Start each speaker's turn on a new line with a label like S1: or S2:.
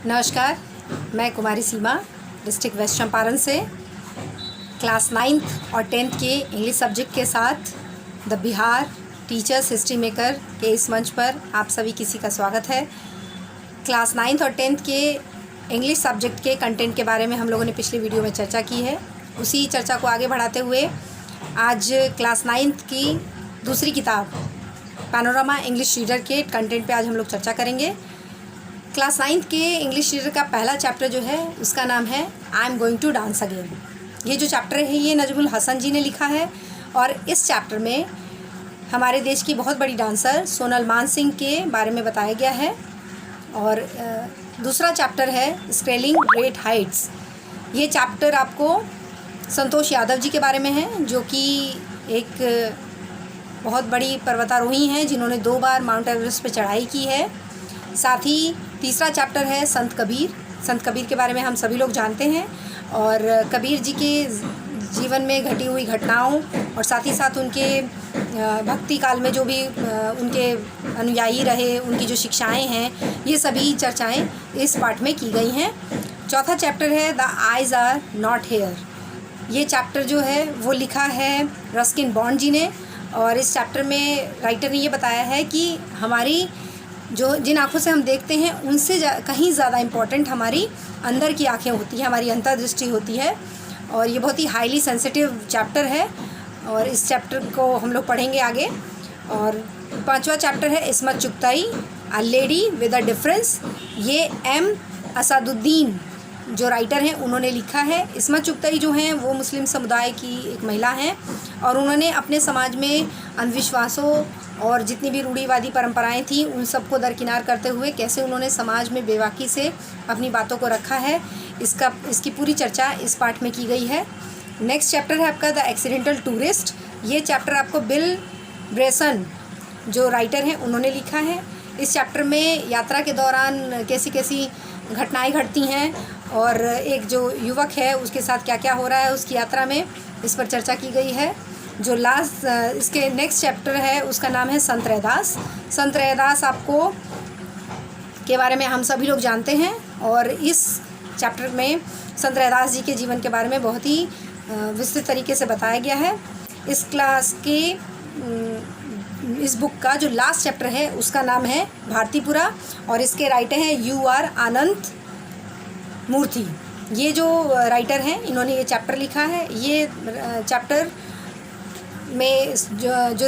S1: नमस्कार, मैं कुमारी सीमा district waste Champaran से क्लास 9th और 10th के इंग्लिश सब्जेक्ट के साथ the Bihar teachers history maker के इस मंच पर आप सभी किसी का स्वागत है। क्लास 9th और 10th के इंग्लिश सब्जेक्ट के कंटेंट के बारे में हम लोगों ने पिछली वीडियो में चर्चा की है। उसी चर्चा को आगे बढ़ाते हुए आज क्लास 9th की दूसरी किताब पैनोरामा इंग्लिश रीडर के कंटेंट पे आज हम लोग चर्चा करेंगे। क्लास 9th के इंग्लिश रीडर का पहला चैप्टर जो है उसका नाम है I am going to dance again. ये जो चैप्टर है ये नजमुल हसन जी ने लिखा है और इस चैप्टर में हमारे देश की बहुत बड़ी डांसर सोनल मानसिंह के बारे में बताया गया है। और दूसरा चैप्टर है स्केलिंग ग्रेट हाइट्स। ये चैप्टर आपको संतोष यादव जी के बारे में है, जो कि एक बहुत बड़ी पर्वतारोही हैं जिन्होंने 2 बार माउंट एवरेस्ट पे चढ़ाई की है। साथ ही तीसरा चैप्टर है संत कबीर के बारे में हम सभी लोग जानते हैं और कबीर जी के जीवन में घटी हुई घटनाओं और साथ ही साथ उनके भक्ति काल में जो भी उनके अनुयायी रहे, उनकी जो शिक्षाएं हैं, ये सभी चर्चाएं इस पार्ट में की गई हैं। चौथा चैप्टर है the eyes are not here. ये चैप्टर जो है वो लिखा है रस्किन बॉन्ड जी ने और इस चैप्टर में राइटर ने ये बताया है कि हमारी जो जिन आँखों से हम देखते हैं उनसे कहीं ज़्यादा इम्पॉर्टेंट हमारी अंदर की आँखें होती हैं, हमारी अंतर्दृष्टि होती है। और ये बहुत ही हाईली सेंसिटिव चैप्टर है और इस चैप्टर को हम लोग पढ़ेंगे आगे। और पांचवा चैप्टर है Ismat Chughtai a lady with a difference. ये एम असदुद्दीन जो राइटर हैं उन्होंने लिखा है। इस्मत चुगताई जो हैं वो मुस्लिम समुदाय की एक महिला हैं और उन्होंने अपने समाज में अंधविश्वासों और जितनी भी रूढ़िवादी परंपराएं थी उन सबको दरकिनार करते हुए कैसे उन्होंने समाज में बेबाकी से अपनी बातों को रखा है, इसकी पूरी चर्चा इस पार्ट में की गई है। नेक्स्ट चैप्टर है आपका द एक्सीडेंटल टूरिस्ट। ये चैप्टर आपको बिल ब्रेसन जो राइटर हैं उन्होंने लिखा है। इस चैप्टर में यात्रा के दौरान कैसी कैसी घटनाएं घटती हैं और एक जो युवक है उसके साथ क्या क्या हो रहा है उसकी यात्रा में, इस पर चर्चा की गई है। जो लास्ट इसके नेक्स्ट चैप्टर है उसका नाम है संत रैदास। संत रैदास आपको के बारे में हम सभी लोग जानते हैं और इस चैप्टर में संत रैदास जी के जीवन के बारे में बहुत ही विस्तृत तरीके से बताया गया है। इस क्लास के इस बुक का जो लास्ट चैप्टर है उसका नाम है भारतीपुरा और इसके राइटर हैं UR अनंत मूर्ति। ये जो राइटर हैं इन्होंने ये चैप्टर लिखा है। ये चैप्टर में जो